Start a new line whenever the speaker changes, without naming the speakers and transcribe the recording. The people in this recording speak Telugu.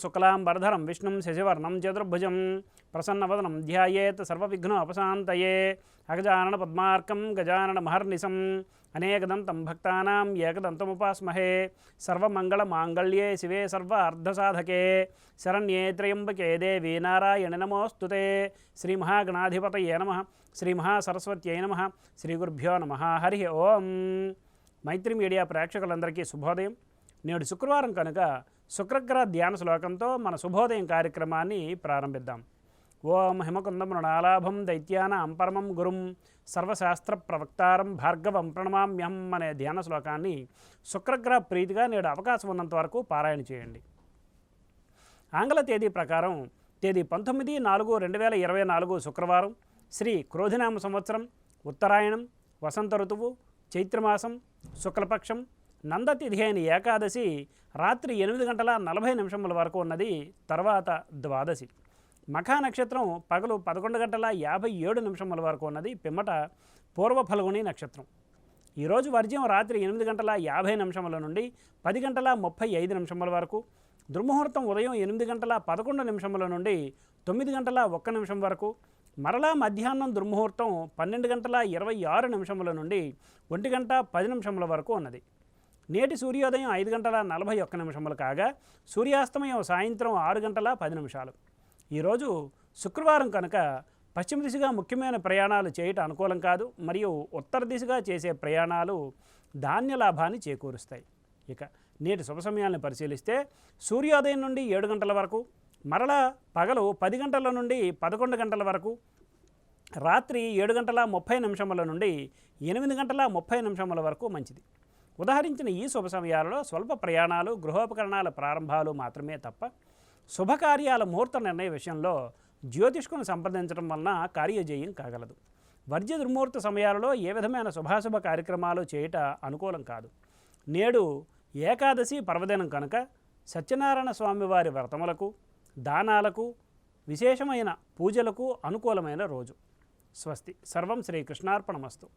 శుక్లాంబరధరం విష్ణుం శశివర్ణం చతుర్భుజం ప్రసన్నవదనం ధ్యాయేత్ సర్వవిఘ్నోపశాంతయే అగజానన పద్మార్కం గజానన మహర్నిశం అనేకదంతం భక్తానాం ఏకదంతముపాస్మహే సర్వమంగళమాంగళ్యే శివే సర్వార్ధసాధకే శరణ్యే త్రయంబకే దేవి నారాయణి నమోస్తుతే శ్రీమహాగణాధిపతయే నమః శ్రీమహాసరస్వత్యై నమః శ్రీగురుభ్యో నమః హరి ఓం. మైత్రి మీడియా ప్రేక్షకులందరికీ శుభోదయం. నేడు శుక్రవారం కనుక శుక్రగ్రహ ధ్యాన శ్లోకంతో మన శుభోదయం కార్యక్రమాన్ని ప్రారంభిద్దాం. ఓం హిమకుంద మృణాలాభం దైత్యానాం పరమం గురుం సర్వశాస్త్ర ప్రవక్తారం భార్గవం ప్రణమామ్యహం అనే ధ్యాన శ్లోకాన్ని శుక్రగ్రహ ప్రీతిగా నేడు అవకాశం ఉన్నంత వరకు పారాయణ చేయండి. ఆంగ్ల తేదీ ప్రకారం తేదీ 19/4/2024 శుక్రవారం, శ్రీ క్రోధినామ సంవత్సరం, ఉత్తరాయణం, వసంత ఋతువు, చైత్రమాసం, శుక్లపక్షం, నందతిథి అయిన ఏకాదశి రాత్రి 8:40 వరకు ఉన్నది. తర్వాత ద్వాదశి. మఖా నక్షత్రం పగలు 11:57 వరకు ఉన్నది. పిమ్మట పూర్వ ఫల్గుని నక్షత్రం. ఈరోజు వర్జ్యం రాత్రి 8:50 నుండి 10:35 వరకు. దుర్ముహూర్తం ఉదయం 8:11 నుండి 9:01 వరకు. మరలా మధ్యాహ్నం దుర్ముహూర్తం 12:26 నుండి 1:10 వరకు ఉన్నది. నేటి సూర్యోదయం 5:41 కాగా సూర్యాస్తమయం సాయంత్రం 6:10. ఈరోజు శుక్రవారం కనుక పశ్చిమ దిశగా ముఖ్యమైన ప్రయాణాలు చేయటం అనుకూలం కాదు. మరియు ఉత్తర దిశగా చేసే ప్రయాణాలు ధాన్య లాభాన్ని చేకూరుస్తాయి. ఇక నేటి శుభ సమయాలను పరిశీలిస్తే సూర్యోదయం నుండి 7 గంటల వరకు, మరలా పగలు 10 గంటల నుండి 11 గంటల వరకు, రాత్రి 7:30 నుండి 8:30 వరకు మంచిది. ఉదాహరించిన ఈ శుభ సమయాలలో స్వల్ప ప్రయాణాలు, గృహోపకరణాల ప్రారంభాలు మాత్రమే తప్ప శుభకార్యాల ముహూర్త నిర్ణయ విషయంలో జ్యోతిష్కును సంప్రదించడం వలన కార్యజయం కాగలదు. వర్జ్య దుర్ముహూర్త సమయాలలో ఏ విధమైన శుభాశుభ కార్యక్రమాలు చేయట అనుకూలం కాదు. నేడు ఏకాదశి పర్వదినం కనుక సత్యనారాయణ స్వామివారి వ్రతములకు, దానాలకు, విశేషమైన పూజలకు అనుకూలమైన రోజు. స్వస్తి. సర్వం శ్రీకృష్ణార్పణమస్తు.